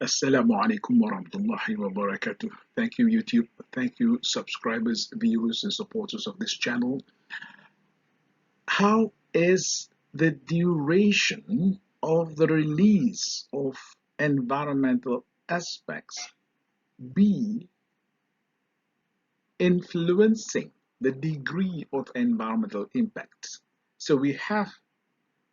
Assalamu alaikum wa rahmatullahi wa barakatuh. Thank you, YouTube. Thank you, subscribers, viewers, and supporters of this channel. How is the duration of the release of environmental aspects be influencing the degree of environmental impact? So we have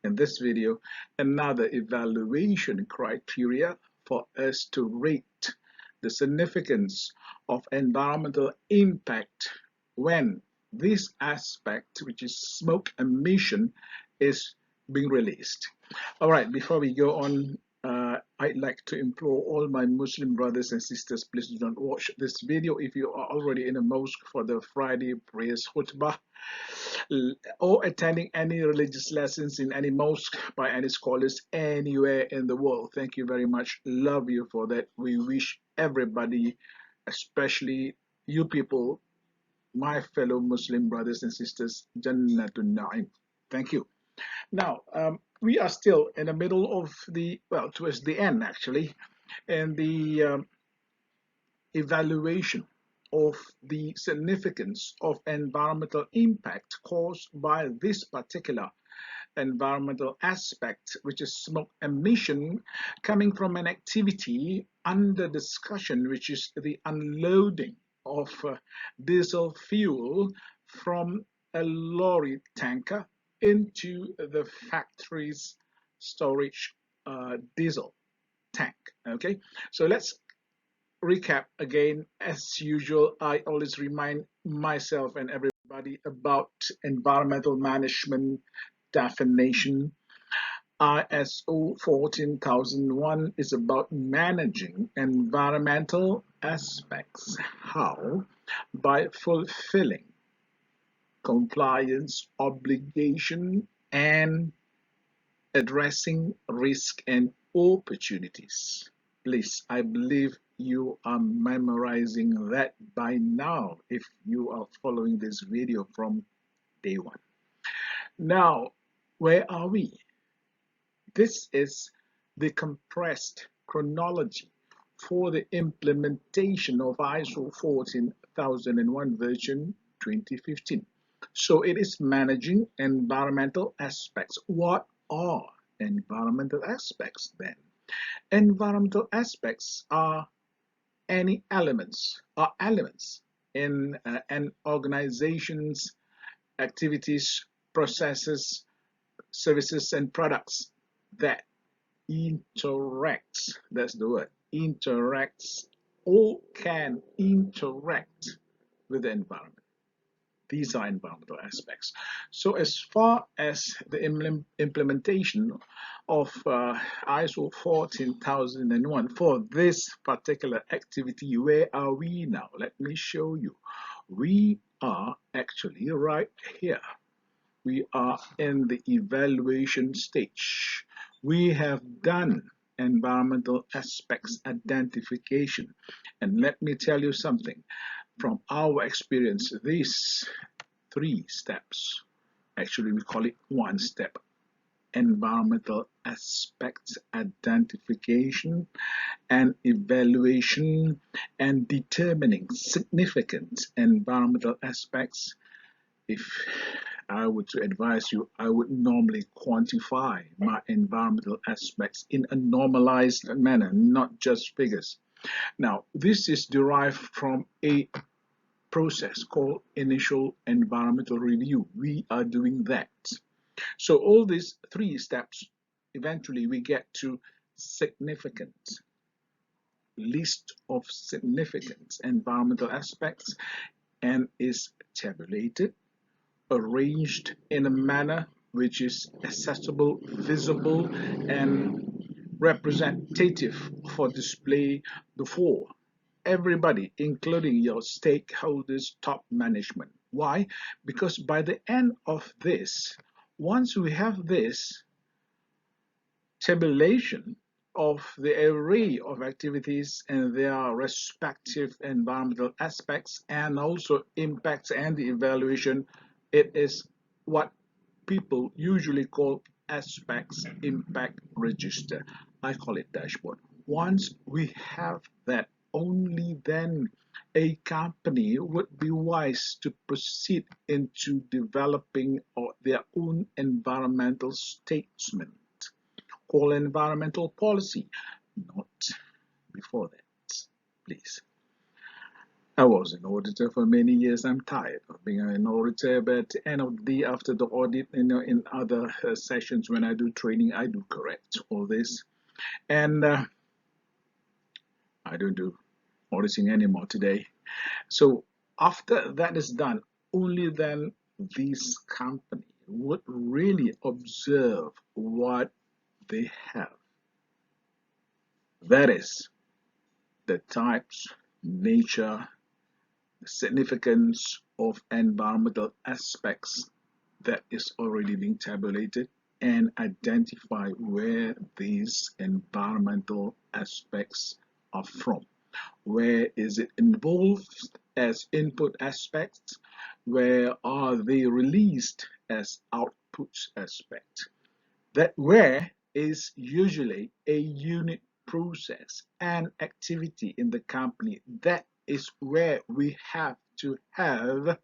in this video another evaluation criteria for us to rate the significance of environmental impact when this aspect, which is smoke emission, is being released. All right, before we go on, I'd like to implore all my Muslim brothers and sisters, please do not watch this video if you are already in a mosque for the Friday prayers khutbah or attending any religious lessons in any mosque by any scholars anywhere in the world. Thank you very much. Love you for that. We wish everybody, especially you people, my fellow Muslim brothers and sisters, Jannatun Na'im. Thank you. Now, we are still in the middle of towards the end actually, in the evaluation of the significance of environmental impact caused by this particular environmental aspect, which is smoke emission coming from an activity under discussion, which is the unloading of diesel fuel from a lorry tanker into the factory's storage diesel tank. Okay, so let's recap again. As usual, I always remind myself and everybody about environmental management definition. ISO 14001 is about managing environmental aspects. How? By fulfilling compliance obligation and addressing risk and opportunities. Please, I believe you are memorizing that by now if you are following this video from day one. Now, where are we? This is the compressed chronology for the implementation of ISO 14001 version 2015. So it is managing environmental aspects. What are environmental aspects then? Environmental aspects are any elements in an organization's activities, processes, services, and products that interacts, that's the word, interacts or can interact with the environment. These are environmental aspects. So as far as the implementation of ISO 14001 for this particular activity, where are we now? Let me show you. We are actually right here. We are in the evaluation stage. We have done environmental aspects identification. And let me tell you something. From our experience, these 3 steps, actually we call it 1 step, environmental aspects identification and evaluation and determining significant environmental aspects. If I were to advise you, I would normally quantify my environmental aspects in a normalized manner, not just figures. Now, this is derived from a process called initial environmental review. We are doing that. So all these 3 steps, eventually we get to significant, list of significant environmental aspects, and is tabulated, arranged in a manner which is accessible, visible, and representative for display before everybody, including your stakeholders, top management. Why? Because by the end of this, once we have this tabulation of the array of activities and their respective environmental aspects and also impacts and the evaluation, it is what people usually call aspects impact register. I call it dashboard. Once we have that, only then a company would be wise to proceed into developing their own environmental statement called environmental policy. Not before that, please. I was an auditor for many years. I'm tired of being an auditor, but at the end of the day, after the audit, in other sessions when I do training, I do correct all this. And I don't do auditing anymore today. So after that is done, only then this company would really observe what they have. That is the types, nature, the significance of environmental aspects that is already being tabulated, and identify where these environmental aspects are from. Where is it involved as input aspects? Where are they released as output aspect? That where is usually a unit process and activity in the company. That is where we have to have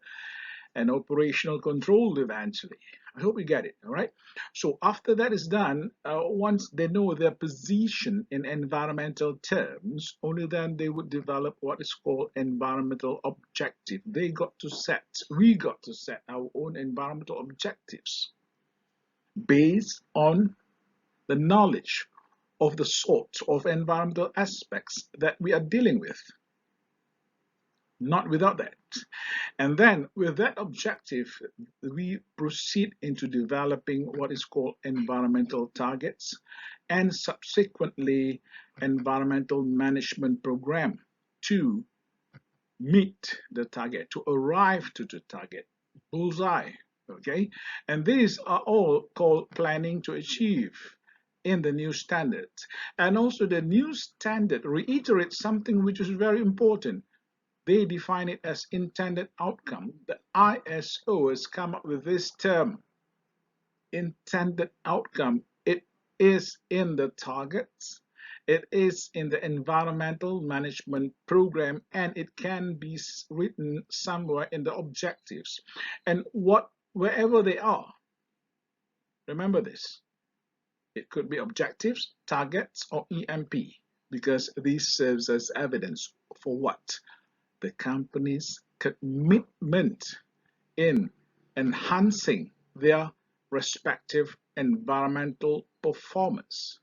an operational control eventually. I hope you get it, all right? So after that is done, once they know their position in environmental terms, only then they would develop what is called environmental objective. We got to set our own environmental objectives based on the knowledge of the sort of environmental aspects that we are dealing with. Not without that. And then with that objective, we proceed into developing what is called environmental targets and subsequently environmental management program to meet the target, to arrive to the target, bullseye, okay? And these are all called planning to achieve in the new standard. And also the new standard reiterates something which is very important. They define it as intended outcome. The ISO has come up with this term, intended outcome. It is in the targets, it is in the environmental management program, and it can be written somewhere in the objectives. And wherever they are, remember this. It could be objectives, targets, or EMP, because this serves as evidence for what? The company's commitment in enhancing their respective environmental performance.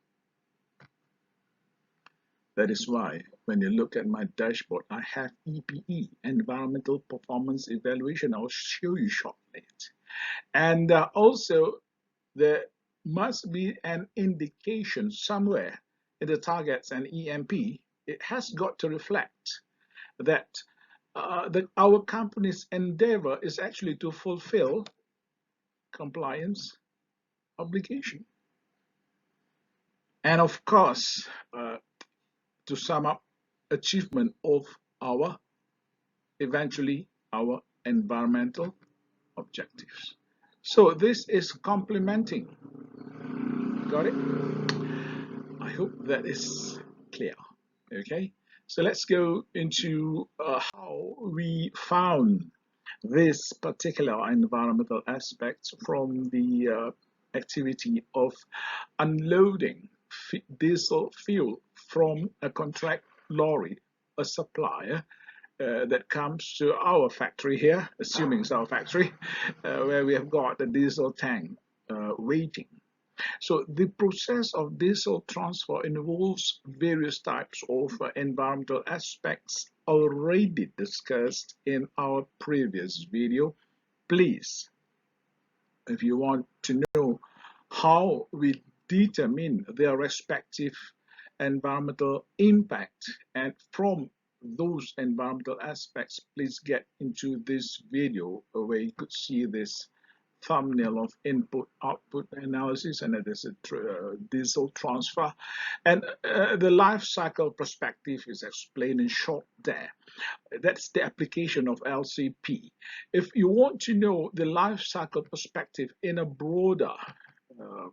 That is why when you look at my dashboard, I have EPE, Environmental Performance Evaluation. I'll show you shortly. And also there must be an indication somewhere in the targets and EMP. It has got to reflect that our company's endeavor is actually to fulfill compliance obligation. And of course, to sum up, achievement of eventually our environmental objectives. So this is complementing. Got it? I hope that is clear. Okay? So let's go into how we found this particular environmental aspect from the activity of unloading diesel fuel from a contract lorry, a supplier that comes to our factory here, assuming it's our factory, where we have got the diesel tank waiting. So the process of diesel transfer involves various types of environmental aspects already discussed in our previous video. Please, if you want to know how we determine their respective environmental impact, and from those environmental aspects, please get into this video where you could see this thumbnail of input output analysis, and it is a diesel transfer, and the life cycle perspective is explained in short there. That's the application of LCP. If you want to know the life cycle perspective in a broader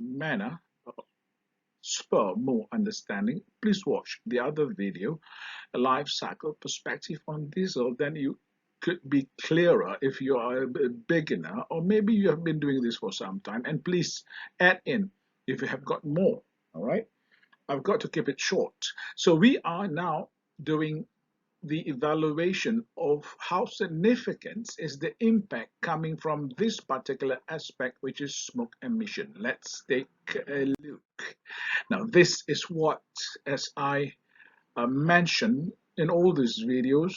manner, spur more understanding, please watch the other video, a life cycle perspective on diesel. Then you could be clearer if you are a beginner, or maybe you have been doing this for some time. And please add in if you have got more. All right, I've got to keep it short. So we are now doing the evaluation of how significant is the impact coming from this particular aspect, which is smoke emission. Let's take a look. Now, this is what, as I mentioned in all these videos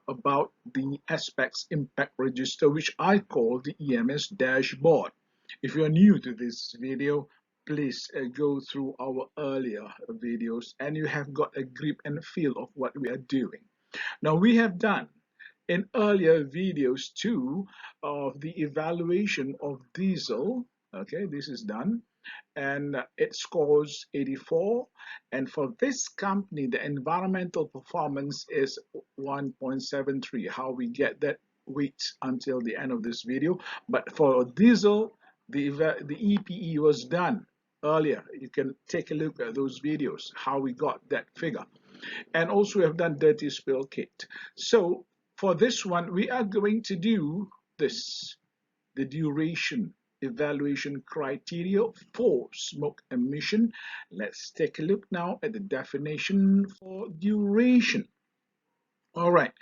about the aspects impact register, which I call the EMS dashboard. If you're new to this video, please go through our earlier videos and you have got a grip and feel of what we are doing. Now, we have done in earlier videos too of the evaluation of diesel. Okay, this is done and it scores 84, and for this company the environmental performance is 1.73. How we get that, wait until the end of this video. But for diesel, the EPE was done earlier. You can take a look at those videos how we got that figure. And also we have done dirty spill kit. So for this one we are going to do this, the duration evaluation criteria for smoke emission. Let's take a look now at the definition for duration. All right,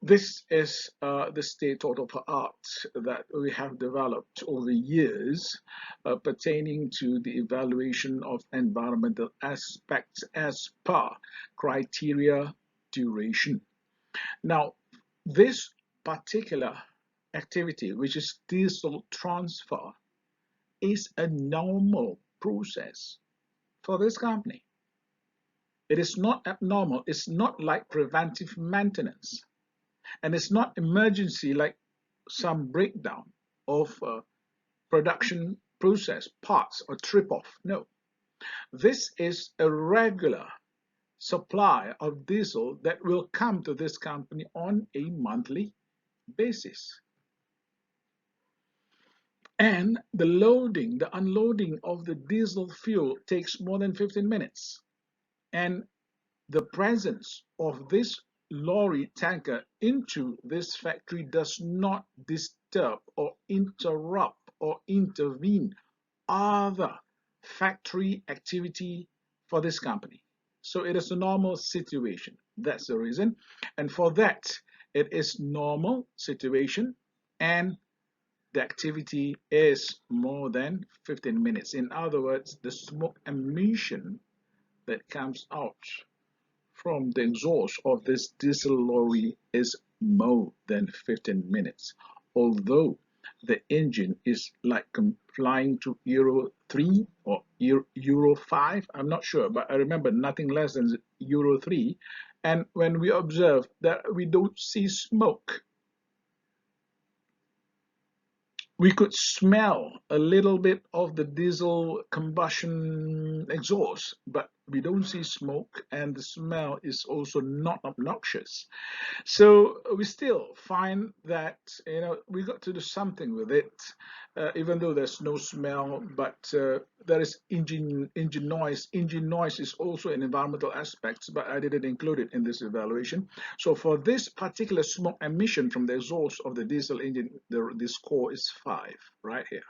this is the state of the art that we have developed over years pertaining to the evaluation of environmental aspects as per criteria duration. Now, this particular activity, which is diesel transfer, is a normal process for this company. It is not abnormal. It's not like preventive maintenance. And it's not emergency like some breakdown of production process parts or trip off. No. This is a regular supply of diesel that will come to this company on a monthly basis. And the loading, the unloading of the diesel fuel takes more than 15 minutes. And the presence of this lorry tanker into this factory does not disturb or interrupt or intervene other factory activity for this company. So it is a normal situation. That's the reason. And for that, it is normal situation and the activity is more than 15 minutes. In other words, the smoke emission that comes out from the exhaust of this diesel lorry is more than 15 minutes. Although the engine is like complying to Euro 3 or Euro 5, I'm not sure, but I remember nothing less than Euro 3. And when we observe that we don't see smoke, we could smell a little bit of the diesel combustion exhaust, but we don't see smoke, and the smell is also not obnoxious. So we still find that we got to do something with it, even though there's no smell, but there is engine noise. Engine noise is also an environmental aspect, but I didn't include it in this evaluation. So for this particular smoke emission from the exhaust of the diesel engine, the score is 5 right here.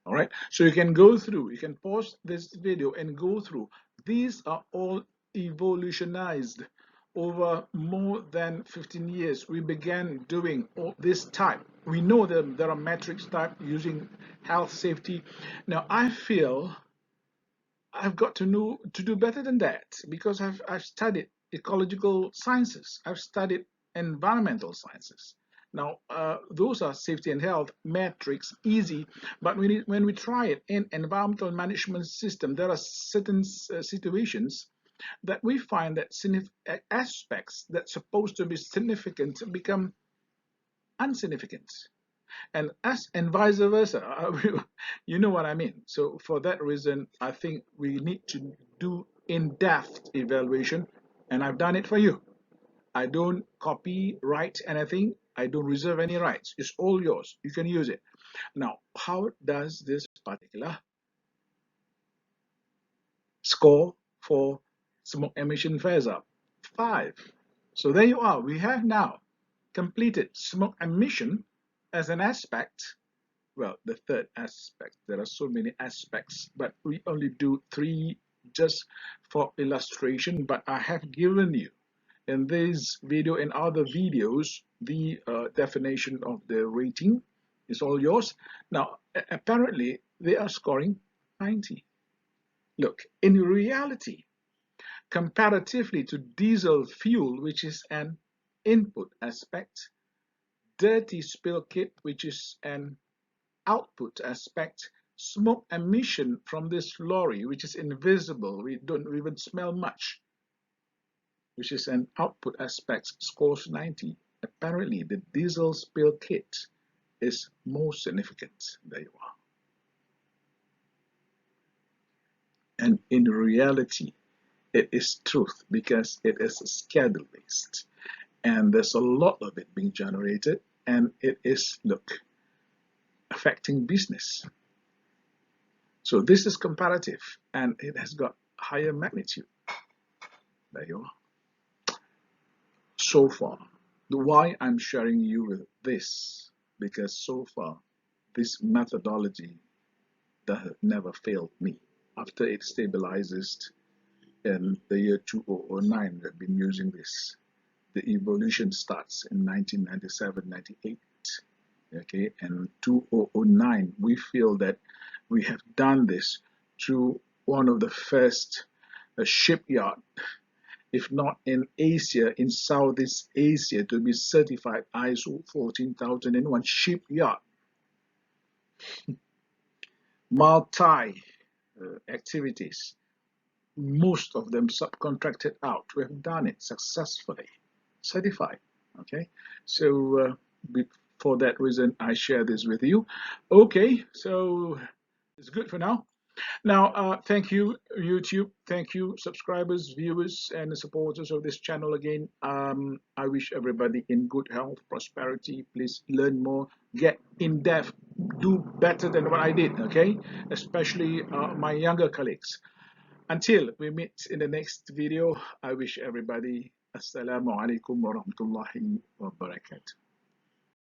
All right, so you can go through, you can pause this video and go through. These are all evolutionized over more than 15 years. We began doing all this type. We know that there are metrics type using health safety. Now I feel I've got to know to do better than that, because I've studied ecological sciences, I've studied environmental sciences. Now, those are safety and health metrics, easy, but when we try it in environmental management system, there are certain situations that we find that aspects that's supposed to be significant become insignificant, and vice versa. You know what I mean. So for that reason, I think we need to do in-depth evaluation, and I've done it for you. I don't copyright anything. I don't reserve any rights. It's all yours. You can use it. Now, how does this particular Score for smoke emission phase up, 5. So there you are. We have now completed smoke emission as an aspect. Well, the third aspect. There are so many aspects, but we only do 3 just for illustration. But I have given you in this video and other videos the definition of the rating is all yours. Now, apparently, they are scoring 90. Look, in reality, comparatively to diesel fuel, which is an input aspect, dirty spill kit, which is an output aspect, smoke emission from this lorry, which is invisible, we don't even smell much, which is an output aspect, scores 90. Apparently, the diesel spill kit is more significant. There you are. And in reality, it is truth because it is schedule based. And there's a lot of it being generated, and it is, look, affecting business. So this is comparative, and it has got higher magnitude. There you are. So far, why I'm sharing you with this, because so far, this methodology that never failed me. After it stabilizes in the year 2009, we've been using this. The evolution starts in 1997-98. Okay, and 2009, we feel that we have done this through one of the first shipyard, if not in Asia, in Southeast Asia, to be certified ISO 14001 shipyard. Multi activities, most of them subcontracted out. We have done it successfully, certified. Okay, so for that reason, I share this with you. Okay, so it's good for now. Now, thank you, YouTube. Thank you, subscribers, viewers, and the supporters of this channel again. I wish everybody in good health, prosperity. Please learn more, get in depth, do better than what I did, okay? Especially my younger colleagues. Until we meet in the next video, I wish everybody Assalamu alaikum wa rahmatullahi wa barakatuh.